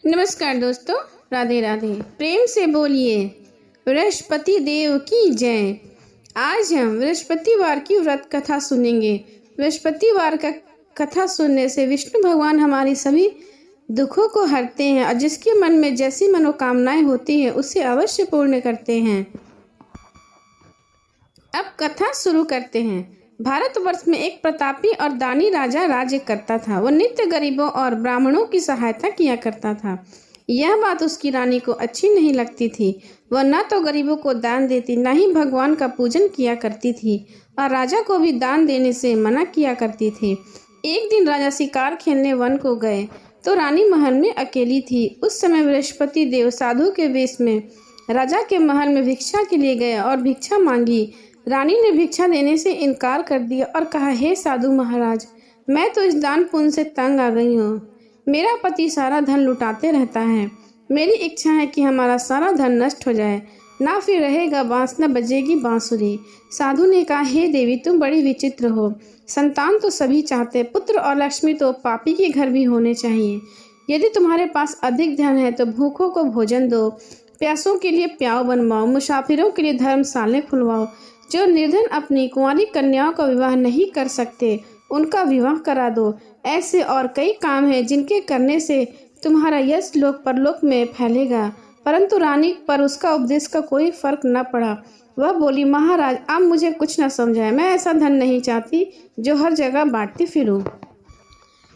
नमस्कार दोस्तों, राधे राधे। प्रेम से बोलिए बृहस्पति देव की जय। आज हम बृहस्पतिवार की व्रत कथा सुनेंगे। बृहस्पतिवार का कथा सुनने से विष्णु भगवान हमारी सभी दुखों को हरते हैं और जिसके मन में जैसी मनोकामनाएं होती हैं उसे अवश्य पूर्ण करते हैं। अब कथा शुरू करते हैं। भारतवर्ष में एक प्रतापी और दानी राजा राज्य करता था। वह नित्य गरीबों और ब्राह्मणों की सहायता किया करता था। यह बात उसकी रानी को अच्छी नहीं लगती थी। वह न तो गरीबों को दान देती, न ही भगवान का पूजन किया करती थी और राजा को भी दान देने से मना किया करती थी। एक दिन राजा शिकार खेलने वन को गए तो रानी महल में अकेली थी। उस समय बृहस्पति देव साधु के वेश में राजा के महल में भिक्षा के लिए गए और भिक्षा मांगी। रानी ने भिक्षा देने से इनकार कर दिया और कहा, हे साधु महाराज, मैं तो इस दान पुण्य से तंग आ गई हूँ। मेरा पति सारा धन लुटाते रहता है। मेरी इच्छा है कि हमारा सारा धन नष्ट हो जाए, ना फिर रहेगा बांस न बजेगी बांसुरी। साधु ने कहा, हे देवी, तुम बड़ी विचित्र हो। संतान तो सभी चाहते, पुत्र और लक्ष्मी तो पापी के घर भी होने चाहिए। यदि तुम्हारे पास अधिक धन है तो भूखों को भोजन दो, प्यासों के लिए प्याऊ बनवाओ, मुसाफिरों के लिए धर्मशालाएं खुलवाओ। जो निर्धन अपनी कुंवारी कन्याओं का विवाह नहीं कर सकते उनका विवाह करा दो। ऐसे और कई काम हैं जिनके करने से तुम्हारा यश लोक परलोक में फैलेगा। परंतु रानी पर उसका उपदेश का कोई फर्क न पड़ा। वह बोली, महाराज, आप मुझे कुछ न समझाएं। मैं ऐसा धन नहीं चाहती जो हर जगह बांटती फिरूं।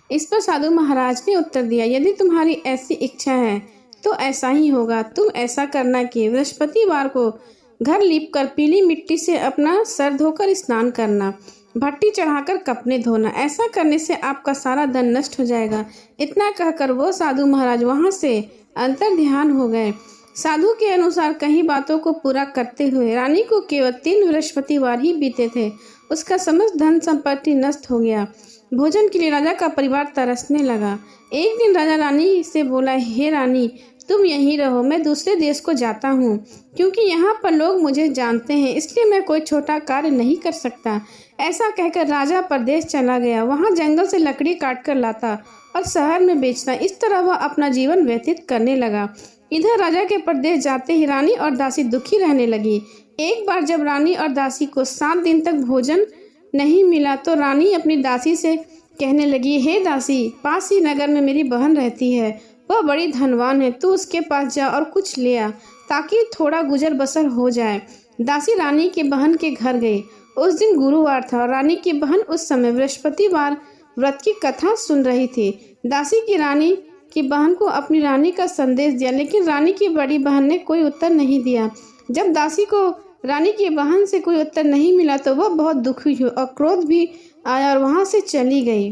इस पर साधु महाराज ने उत्तर दिया, यदि तुम्हारी ऐसी इच्छा है तो ऐसा ही होगा। तुम ऐसा करना कि बृहस्पतिवार को घर लीपकर पीली मिट्टी से अपना सर धोकर स्नान करना, भट्टी चढ़ाकर कपड़े धोना। ऐसा करने से आपका सारा धन नष्ट हो जाएगा। इतना कहकर वो साधु महाराज वहां से अंतर ध्यान हो गए। साधु के अनुसार कई बातों को पूरा करते हुए रानी को केवल 3 बृहस्पतिवार ही बीते थे। उसका समस्त धन संपत्ति नष्ट हो गया। भोजन के लिए राजा का परिवार तरसने लगा। एक दिन राजा रानी से बोला, हे रानी, तुम यहीं रहो, मैं दूसरे देश को जाता हूँ, क्योंकि यहाँ पर लोग मुझे जानते हैं, इसलिए मैं कोई छोटा कार्य नहीं कर सकता। ऐसा कहकर राजा परदेश चला गया। वहाँ जंगल से लकड़ी काट कर लाता और शहर में बेचता। इस तरह वह अपना जीवन व्यतीत करने लगा। इधर राजा के परदेश जाते ही रानी और दासी दुखी रहने लगी। एक बार जब रानी और दासी को 7 दिन तक भोजन नहीं मिला तो रानी अपनी दासी से कहने लगी, हे दासी, पास ही नगर में मेरी बहन रहती है, वह बड़ी धनवान है, तू उसके पास जा और कुछ ले आ ताकि थोड़ा गुजर बसर हो जाए। दासी रानी की बहन के घर गई। उस दिन गुरुवार था और रानी की बहन उस समय बृहस्पतिवार व्रत की कथा सुन रही थी। दासी की रानी की बहन को अपनी रानी का संदेश दिया, लेकिन रानी की बड़ी बहन ने कोई उत्तर नहीं दिया। जब दासी को रानी की बहन से कोई उत्तर नहीं मिला तो वह बहुत दुखी हुई और क्रोध भी आया और वहां से चली गई।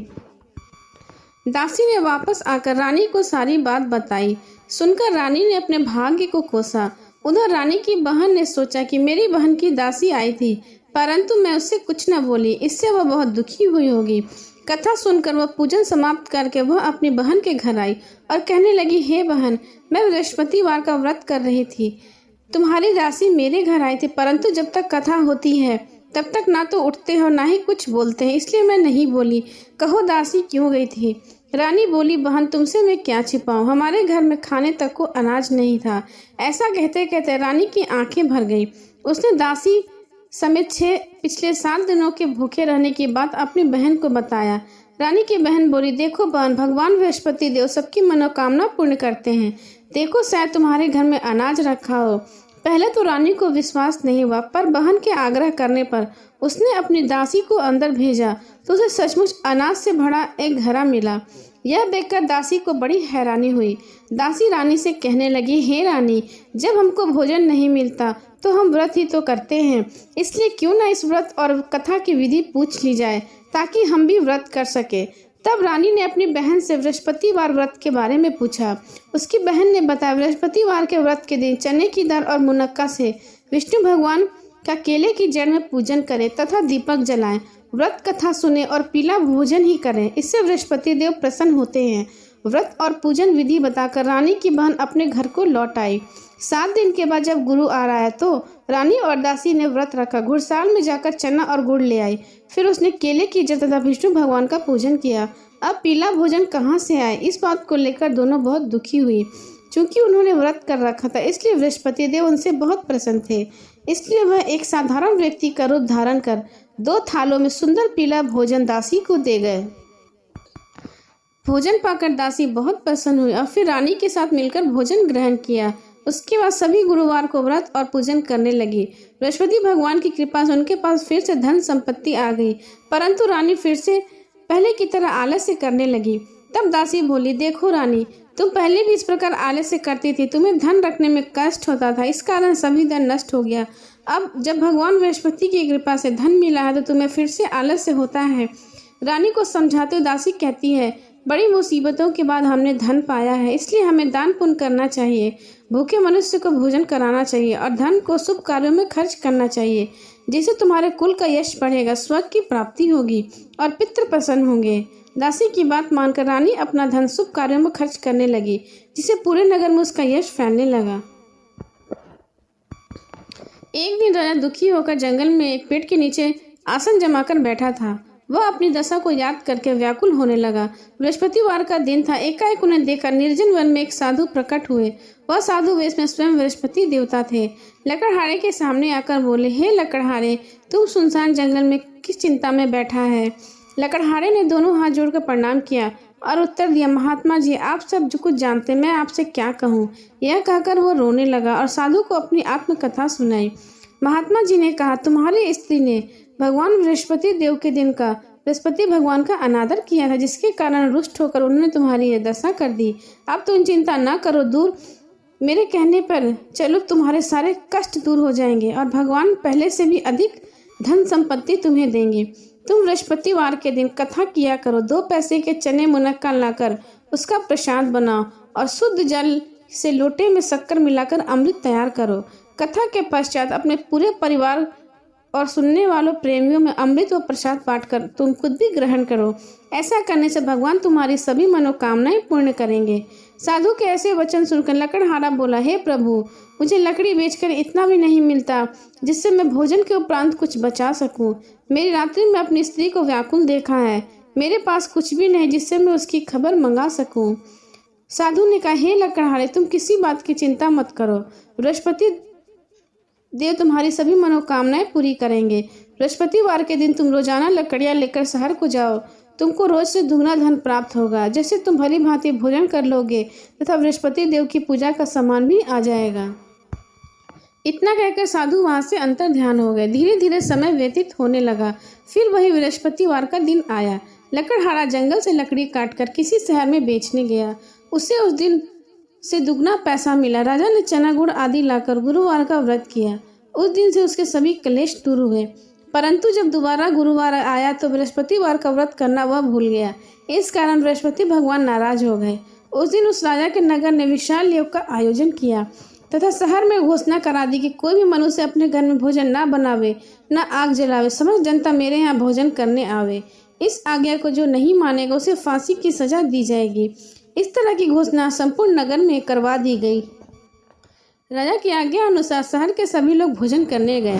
दासी ने वापस आकर रानी को सारी बात बताई। सुनकर रानी ने अपने भाग्य को कोसा। उधर रानी की बहन ने सोचा कि मेरी बहन की दासी आई थी, परंतु मैं उससे कुछ न बोली, इससे वह बहुत दुखी हुई होगी। कथा सुनकर वह पूजन समाप्त करके वह अपनी बहन के घर आई और कहने लगी, हे बहन, मैं बृहस्पतिवार का व्रत कर रही थी। तुम्हारी दासी मेरे घर आई थी, परंतु जब तक कथा होती है तब तक ना तो उठते हो ना ही कुछ बोलते हैं, इसलिए मैं नहीं बोली। कहो दासी क्यों गई थी? रानी बोली, बहन, तुमसे मैं क्या छिपाऊं, हमारे घर में खाने तक को अनाज नहीं था। ऐसा कहते कहते रानी की आंखें भर गई। उसने दासी समेत पिछले 7 दिनों के भूखे रहने की बात अपनी बहन को बताया। रानी की बहन बोली, देखो बहन, भगवान बृहस्पति देव सबकी मनोकामना पूर्ण करते हैं। देखो, शायद तुम्हारे घर में अनाज रखा हो। पहले तो रानी को विश्वास नहीं हुआ, पर बहन के आग्रह करने पर उसने अपनी दासी को अंदर भेजा तो उसे सचमुच अनाज से भरा एक घड़ा मिला। यह देखकर दासी को बड़ी हैरानी हुई। दासी रानी से कहने लगी, हे रानी, जब हमको भोजन नहीं मिलता तो हम व्रत ही तो करते हैं, इसलिए क्यों ना इस व्रत और कथा की विधि पूछ ली जाए ताकि हम भी व्रत कर सके। तब रानी ने अपनी बहन से बृहस्पतिवार व्रत के बारे में पूछा। उसकी बहन ने बताया, बृहस्पतिवार के व्रत के दिन चने की दाल और मुनक्का से विष्णु भगवान का केले की जड़ में पूजन करें तथा दीपक जलाएं, व्रत कथा सुने और पीला भोजन ही करें, इससे बृहस्पति देव प्रसन्न होते हैं। व्रत और पूजन विधि बताकर रानी की बहन अपने घर को लौट आई। 7 दिन के बाद जब गुरु आ रहा है तो रानी और दासी ने व्रत रखा। घुड़साल में जाकर चना और गुड़ ले आई। फिर उसने केले की जड़ तथा विष्णु भगवान का पूजन किया अब पीला भोजन कहाँ से आए? इस बात को लेकर दोनों बहुत दुखी हुई। चूंकि उन्होंने व्रत कर रखा था इसलिए बृहस्पति देव उनसे बहुत प्रसन्न थे। इसलिए वह एक साधारण व्यक्ति का रूप धारण कर 2 थालों में सुंदर पीला भोजन दासी को दे गए। भोजन पाकर दासी बहुत प्रसन्न हुई और फिर रानी के साथ मिलकर भोजन ग्रहण किया। उसके बाद सभी गुरुवार को व्रत और पूजन करने लगी। बृहस्पति भगवान की कृपा से उनके पास फिर से धन संपत्ति आ गई, परंतु रानी फिर से पहले की तरह आलस्य करने लगी। तब दासी बोली, देखो रानी, तुम पहले भी इस प्रकार आलस्य करती थी, तुम्हें धन रखने में कष्ट होता था, इस कारण सभी धन नष्ट हो गया। अब जब भगवान बृहस्पति की कृपा से धन मिला है तो तुम्हें फिर से आलस्य होता है। रानी को समझाते हुए दासी कहती है, बड़ी मुसीबतों के बाद हमने धन पाया है, इसलिए हमें दान पुण्य करना चाहिए, भूखे मनुष्य को भोजन कराना चाहिए और धन को शुभ कार्यों में खर्च करना चाहिए, जिससे तुम्हारे कुल का यश बढ़ेगा, स्वर्ग की प्राप्ति होगी और पितृ प्रसन्न होंगे। दासी की बात मानकर रानी अपना धन शुभ कार्यों में खर्च करने लगी, जिससे पूरे नगर में उसका यश फैलने लगा। एक दिन राजा दुखी होकर जंगल में एक पेड़ के नीचे आसन जमाकर बैठा था। वह अपनी दशा को याद करके व्याकुल होने लगा। बृहस्पतिवार का दिन था। एकाएक उन्हें देखकर निर्जन वन में एक साधु प्रकट हुए। वह साधु वेश में स्वयं बृहस्पति देवता थे। लकड़हारे के सामने आकर बोले, हे लकड़हारे, तुम सुनसान जंगल में किस चिंता में बैठा है? लकड़हारे ने दोनों हाथ जोड़कर प्रणाम किया और उत्तर दिया, महात्मा जी, आप सब जो कुछ जानते, मैं आपसे क्या कहूँ। यह कहकर वो रोने लगा और साधु को अपनी आत्मकथा सुनाई। महात्मा जी ने कहा, तुम्हारी स्त्री ने भगवान बृहस्पति देव के दिन का बृहस्पति भगवान का अनादर किया था, जिसके कारण रुष्ट होकर उन्होंने तुम्हारी यह दशा कर दी। अब तुम चिंता न करो, दूर मेरे कहने पर चलो, तुम्हारे सारे कष्ट दूर हो जाएंगे और भगवान पहले से भी अधिक धन संपत्ति तुम्हें देंगे। तुम बृहस्पतिवार के दिन कथा किया करो, 2 पैसे के चने मुनक्का लाकर उसका प्रसाद बनाओ और शुद्ध जल से लोटे में शक्कर मिलाकर अमृत तैयार करो। कथा के पश्चात अपने पूरे परिवार और सुनने वालों प्रेमियों में अमृत व प्रसाद बांटकर तुम खुद भी ग्रहण करो। ऐसा करने से भगवान तुम्हारी सभी मनोकामनाएं पूर्ण करेंगे। साधु के ऐसे वचन सुनकर लकड़हारा बोला, हे प्रभु, मुझे लकड़ी बेचकर इतना भी नहीं मिलता जिससे मैं भोजन के उपरांत कुछ बचा सकूं। मेरी रात्रि में अपनी स्त्री को व्याकुल देखा है, मेरे पास कुछ भी नहीं जिससे मैं उसकी खबर मंगा सकूं। साधु ने कहा, हे लकड़हारे, तुम किसी बात की चिंता मत करो, बृहस्पति देव तुम्हारी सभी मनोकामनाएं पूरी करेंगे। बृहस्पतिवार के दिन तुम रोजाना लकड़ियां लेकर शहर को जाओ, तुमको रोज से दुगना धन प्राप्त होगा। जैसे तुम भली भांति भोजन कर लोगे तथा बृहस्पति देव की पूजा का सामान भी आ जाएगा। इतना कहकर साधु वहां से अंतर ध्यान हो गए। धीरे धीरे समय व्यतीत होने लगा। फिर वही बृहस्पतिवार का दिन आया। लकड़हारा जंगल से लकड़ी काटकर किसी शहर में बेचने गया। उसे उस दिन से दुगना पैसा मिला। राजा ने चना गुड़ आदि लाकर गुरुवार का व्रत किया। उस दिन से उसके सभी क्लेश दूर हुए। परंतु जब दोबारा गुरुवार आया तो बृहस्पतिवार का व्रत करना वह भूल गया। इस कारण बृहस्पति भगवान नाराज हो गए। उस दिन उस राजा के नगर ने विशाल योग का आयोजन किया तथा शहर में घोषणा करा दी कि कोई भी मनुष्य अपने घर में भोजन न बनावे, न आग जलावे, समस्त जनता मेरे यहाँ भोजन करने आवे। इस आज्ञा को जो नहीं मानेगा उसे फांसी की सजा दी जाएगी। इस तरह की घोषणा संपूर्ण नगर में करवा दी गई। राजा की आज्ञा अनुसार शहर के सभी लोग भोजन करने गए,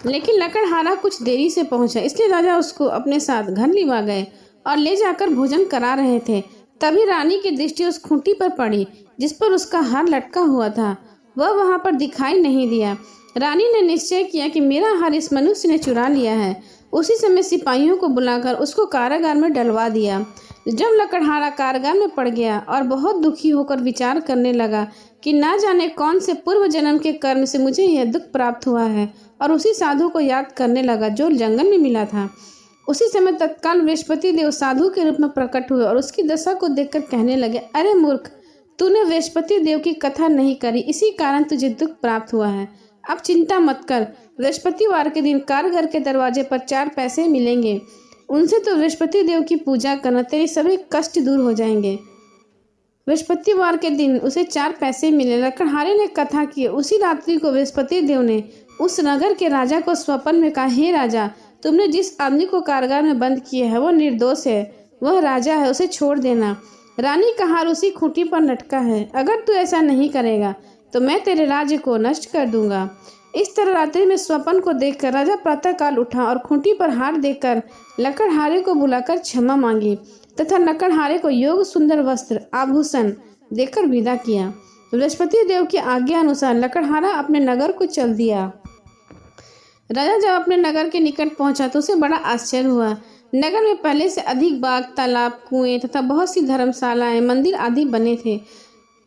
लेकिन लकड़हारा कुछ देरी से पहुंचा, इसलिए राजा उसको अपने साथ घर लिवा गए और ले जाकर भोजन करा रहे थे। तभी रानी की दृष्टि उस खूंटी पर पड़ी जिस पर उसका हार लटका हुआ था। वह वहां पर दिखाई नहीं दिया। रानी ने निश्चय किया कि मेरा हार इस मनुष्य ने चुरा लिया है। उसी समय सिपाहियों को बुलाकर उसको कारागार में डलवा दिया। जब लकड़हारा कारागार में पड़ गया और बहुत दुखी होकर विचार करने लगा कि ना जाने कौन से पूर्व जन्म के कर्म से मुझे यह दुख प्राप्त हुआ है, और उसी साधु को याद करने लगा जो जंगल में मिला था। उसी समय तत्काल बृहस्पति देव साधु के रूप में प्रकट हुए और उसकी दशा को देखकर कहने लगे, अरे मूर्ख, तूने बृहस्पति देव की कथा नहीं करी, इसी कारण तुझे दुख प्राप्त हुआ है। अब चिंता मत कर, बृहस्पतिवार के दिन कारागार के दरवाजे पर 4 पैसे मिलेंगे, उनसे तो बृहस्पति देव की पूजा करना, तेरे सभी कष्ट दूर हो जाएंगे। बृहस्पतिवार के दिन उसे 4 पैसे मिले। लकड़हारे ने कथा की। उसी रात्रि को बृहस्पति देव ने उस नगर के राजा को स्वप्न में कहा, हे राजा, तुमने जिस आदमी को कारागार में बंद किया है वह निर्दोष है, वह राजा है, उसे छोड़ देना। रानी का हार उसी खूंटी पर लटका है। अगर तू ऐसा नहीं करेगा तो मैं तेरे राज्य को नष्ट कर दूंगा। इस तरह रात्रि में स्वप्न को देखकर राजा प्रातःकाल उठा और खूंटी पर हार देकर लकड़हारे को बुलाकर क्षमा मांगी। तथा लकड़हारे को योग सुंदर वस्त्र आभूषण देकर विदा किया। बृहस्पति देव की आज्ञा अनुसार लकड़हारा अपने नगर को चल दिया। राजा जब अपने नगर के निकट पहुंचा तो उसे बड़ा आश्चर्य हुआ। नगर में पहले से अधिक बाग, तालाब, कुएं तथा बहुत सी धर्मशालाएं, मंदिर आदि बने थे।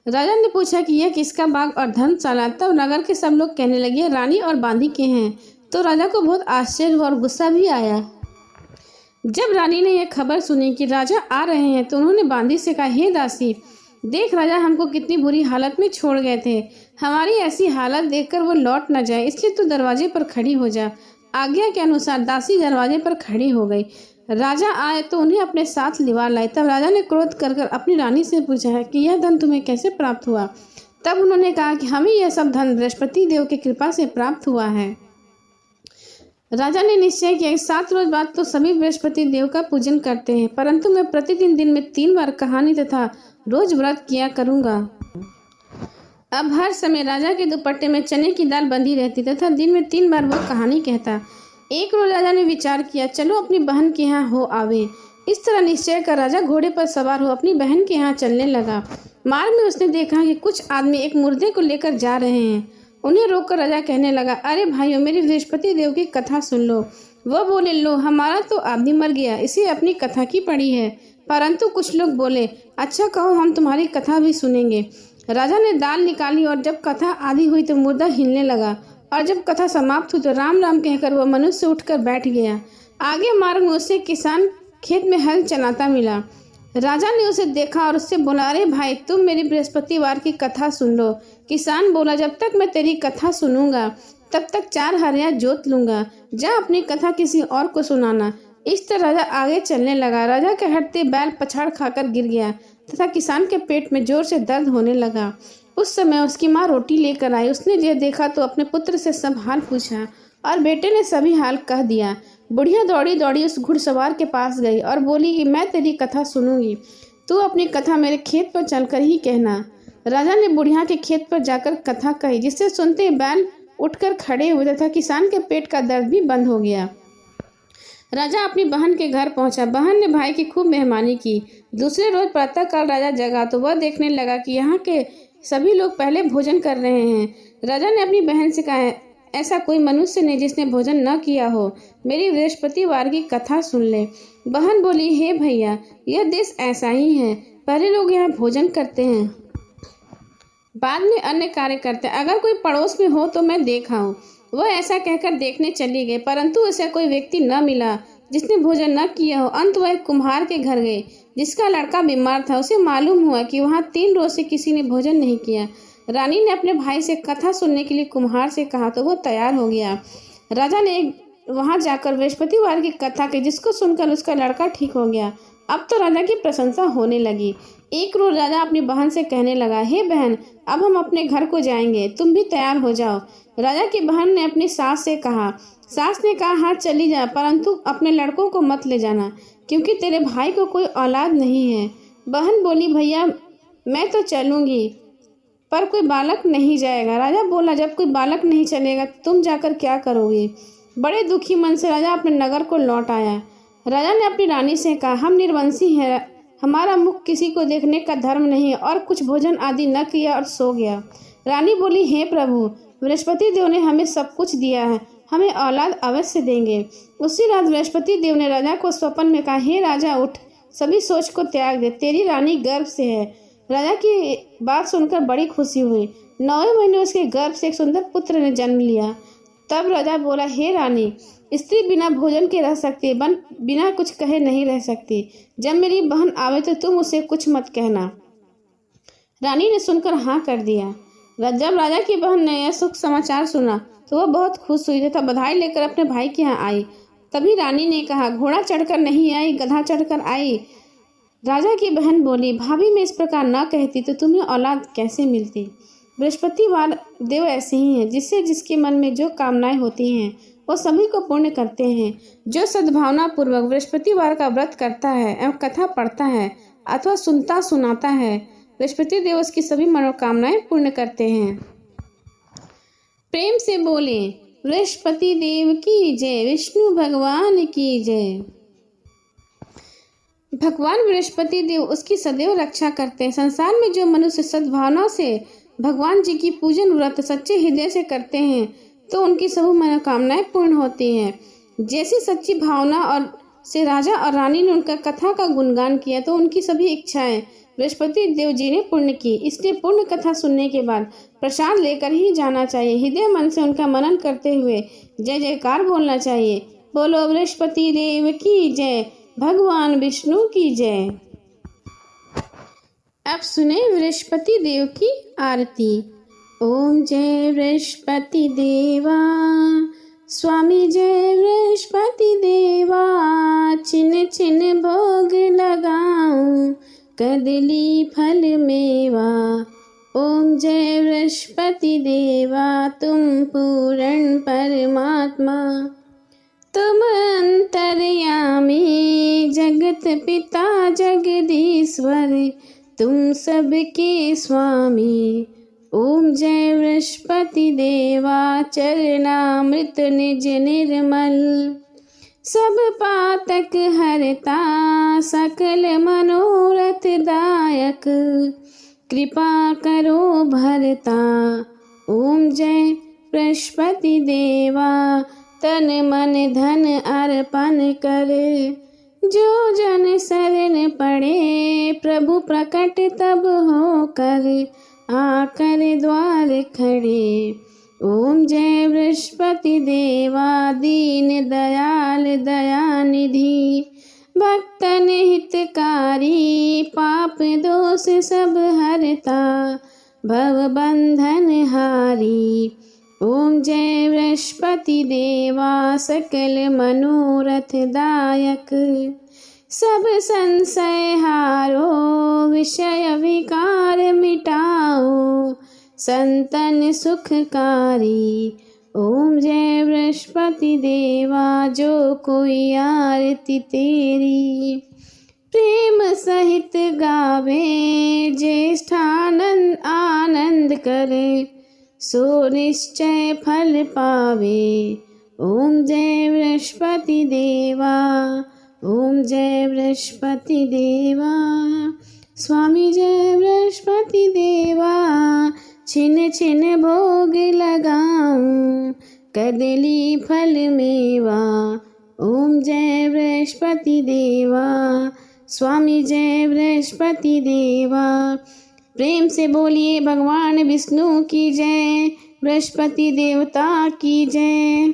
राजा ने पूछा कि यह किसका बाग और धर्मशाला? तब नगर के सब लोग कहने लगे रानी और बांदी के हैं। तो राजा को बहुत आश्चर्य हुआ और गुस्सा भी आया। जब रानी ने यह खबर सुनी कि राजा आ रहे हैं तो उन्होंने बांदी से कहा, हे दासी, देख राजा हमको कितनी बुरी हालत में छोड़ गए थे। हमारी ऐसी हालत देखकर वो लौट न जाए, इसलिए तू दरवाजे पर खड़ी हो जा। आज्ञा के अनुसार दासी दरवाजे पर खड़ी हो गई। राजा आए तो उन्हें अपने साथ लिवा लाए। तब राजा ने क्रोध कर अपनी रानी से पूछा है कि यह धन तुम्हें कैसे प्राप्त हुआ? तब उन्होंने कहा कि हमें यह सब धन बृहस्पति देव की कृपा से प्राप्त हुआ है। राजा ने निश्चय किया कि 7 रोज बाद तो सभी बृहस्पति देव का पूजन करते हैं, परंतु मैं प्रतिदिन दिन में 3 बार कहानी तथा रोज व्रत किया करूंगा। अब हर समय राजा के दुपट्टे में चने की दाल बंधी रहती तथा दिन में 3 बार वो कहानी कहता। एक रोज राजा ने विचार किया, चलो अपनी बहन के यहाँ हो आवे। इस तरह निश्चय कर राजा घोड़े पर सवार हो अपनी बहन के यहाँ चलने लगा। मार्ग में उसने देखा कि कुछ आदमी एक मुर्दे को लेकर जा रहे हैं। उन्हें रोककर राजा कहने लगा, अरे भाइयों, मेरी बृहस्पति देव की कथा सुन लो। वह बोले, लो, हमारा तो आदमी मर गया, इसे अपनी कथा की पड़ी है। परंतु कुछ लोग बोले, अच्छा कहो, हम तुम्हारी कथा भी सुनेंगे। राजा ने दाल निकाली और जब कथा आधी हुई तो मुर्दा हिलने लगा, और जब कथा समाप्त हुई तो राम राम कहकर वह मनुष्य उठकर बैठ गया। आगे मार्ग में उसे किसान खेत में हल चलाता मिला। राजा ने उसे देखा और उससे बोला, अरे भाई, तुम मेरी बृहस्पतिवार की कथा सुन लो। किसान बोला, जब तक मैं तेरी कथा सुनूंगा तब तक 4 हरिया जोत लूंगा। जा अपनी कथा किसी और को सुनाना। इस तरह राजा आगे चलने लगा। राजा के हटते बैल पछाड़ खाकर गिर गया तथा किसान के पेट में जोर से दर्द होने लगा। उस समय उसकी माँ रोटी लेकर आई। उसने यह देखा तो अपने पुत्र से सब हाल पूछा और बेटे ने सभी हाल कह दिया। बुढ़िया दौड़ी दौड़ी उस घुड़सवार के पास गई और बोली कि मैं तेरी कथा सुनूंगी, तू अपनी कथा मेरे खेत पर चलकर ही कहना। राजा ने बुढ़िया के खेत पर जाकर कथा कही, जिसे सुनते ही बैल उठकर खड़े हुए तथा किसान के पेट का दर्द भी बंद हो गया। राजा अपनी बहन के घर पहुंचा। बहन ने भाई की खूब मेहमानी की। दूसरे रोज प्रातःकाल राजा जगा तो वह देखने लगा कि यहाँ के सभी लोग पहले भोजन कर रहे हैं। राजा ने अपनी बहन से कहा, ऐसा कोई मनुष्य नहीं जिसने भोजन न किया हो, मेरी बृहस्पतिवार की कथा सुन ले। बहन बोली, हे भैया, यह देश ऐसा ही है, पहले लोग यहाँ भोजन करते हैं, बाद में अन्य कार्य करते हैं। अगर कोई पड़ोस में हो तो मैं देखा हूँ। वह ऐसा कहकर देखने चली गई, परंतु उसे कोई व्यक्ति न मिला जिसने भोजन न किया हो। अंत वह कुम्हार के घर गए जिसका लड़का बीमार था। उसे मालूम हुआ कि वहाँ 3 रोज से किसी ने भोजन नहीं किया। रानी ने अपने भाई से कथा सुनने के लिए कुम्हार से कहा तो वह तैयार हो गया। राजा ने वहां जाकर बृहस्पतिवार की कथा की, जिसको सुनकर उसका लड़का ठीक हो गया। अब तो राजा की प्रशंसा होने लगी। एक रोज राजा अपनी बहन से कहने लगा, हे बहन, अब हम अपने घर को जाएंगे, तुम भी तैयार हो जाओ। राजा की बहन ने अपनी सास से कहा। सास ने कहा, हाँ चली जा, परंतु अपने लड़कों को मत ले जाना, क्योंकि तेरे भाई को कोई औलाद नहीं है। बहन बोली, भैया मैं तो चलूंगी, पर कोई बालक नहीं जाएगा। राजा बोला, जब कोई बालक नहीं चलेगा तुम जाकर क्या करोगे? बड़े दुखी मन से राजा अपने नगर को लौट आया। राजा ने अपनी रानी से कहा, हम निर्वंशी हैं, हमारा मुख किसी को देखने का धर्म नहीं है, और कुछ भोजन आदि न किया और सो गया। रानी बोली, हे प्रभु, बृहस्पति देव ने हमें सब कुछ दिया है, हमें औलाद अवश्य देंगे। उसी रात बृहस्पति देव ने राजा को स्वप्न में कहा, हे राजा, उठ, सभी सोच को त्याग दे, तेरी रानी गर्भ से है। राजा की बात सुनकर बड़ी खुशी हुई। 9वें महीने उसके गर्भ से एक सुंदर पुत्र ने जन्म लिया। तब राजा बोला, हे रानी, स्त्री बिना भोजन के रह सकती, बिना कुछ कहे नहीं रह सकती। जब मेरी बहन आवे तो तुम उसे कुछ मत कहना। रानी ने सुनकर हाँ कर दिया। जब राजा की बहन ने यह सुख समाचार सुना तो वह बहुत खुश हुई तथा बधाई लेकर अपने भाई के यहाँ आई। तभी रानी ने कहा, घोड़ा चढ़कर नहीं आई, गधा चढ़कर आई। राजा की बहन बोली, भाभी मैं इस प्रकार न कहती तो तुम्हें औलाद कैसे मिलती? बृहस्पतिवार देव ऐसे ही हैं, जिससे जिसके मन में जो कामनाएं होती हैं वो सभी को पूर्ण करते हैं। जो सद्भावना पूर्वक बृहस्पतिवार का व्रत करता है एवं कथा पढ़ता है अथवा सुनता सुनाता है, बृहस्पति देव उसकी सभी मनोकामनाएं पूर्ण करते हैं। प्रेम से बोले, बृहस्पति देव की जय, विष्णु भगवान की जय। भगवान बृहस्पति देव उसकी सदैव रक्षा करते हैं। संसार में जो मनुष्य सद्भावना से भगवान जी की पूजन व्रत सच्चे हृदय से करते हैं तो उनकी सभी मनोकामनाएं पूर्ण होती हैं। जैसी सच्ची भावना और से राजा और रानी ने उनका कथा का गुणगान किया तो उनकी सभी इच्छाएं बृहस्पति देव जी ने पूर्ण की। इसलिए पूर्ण कथा सुनने के बाद प्रसाद लेकर ही जाना चाहिए। हृदय मन से उनका मनन करते हुए जय जयकार बोलना चाहिए। बोलो बृहस्पति देव की जय, भगवान विष्णु की जय। अब सुने बृहस्पति देव की आरती। ओम जय बृहस्पति देवा, स्वामी जय बृहस्पति देवा। छिन छिन भोग लगाऊं, कदली फल मेवा। ओम जय बृहस्पति देवा, तुम पूर्ण परमात्मा, तुम अंतर्यामी, जगत पिता जगदीश्वर, तुम सबके स्वामी। ओम जय बृहस्पति देवा, चरणामृत निज निर्मल, सब पातक हरता, सकल मनोरथ दायक, कृपा करो भरता। ओम जय बृहस्पति देवा, तन मन धन अर्पण कर, जो जन शरण पड़े, प्रभु प्रकट तब होकर, आकर द्वार खड़े। ओम जय बृहस्पति देवा, दीन दयाल दयानिधि, भक्तन हितकारी, पाप दोष सब हरता, भव बंधन हारी। ओम जय बृहस्पति देवा, सकल मनोरथ दायक, सब संशय हारो, विषय विकार मिटाओ, संतन सुखकारी। ओम जय बृहस्पति देवा, जो कोई आरती तेरी, प्रेम सहित गावे, ज्येष्ठानंद आनंद करे, सो निश्चय फल पावे। ओम जय बृहस्पति देवा, ओम जय बृहस्पति देवा, स्वामी जय बृहस्पति देवा। छिन छिन भोग लगाऊं, कदली फल मेवा। ओम जय बृहस्पति देवा, स्वामी जय बृहस्पति देवा। प्रेम से बोलिए भगवान विष्णु की जय, बृहस्पति देवता की जय।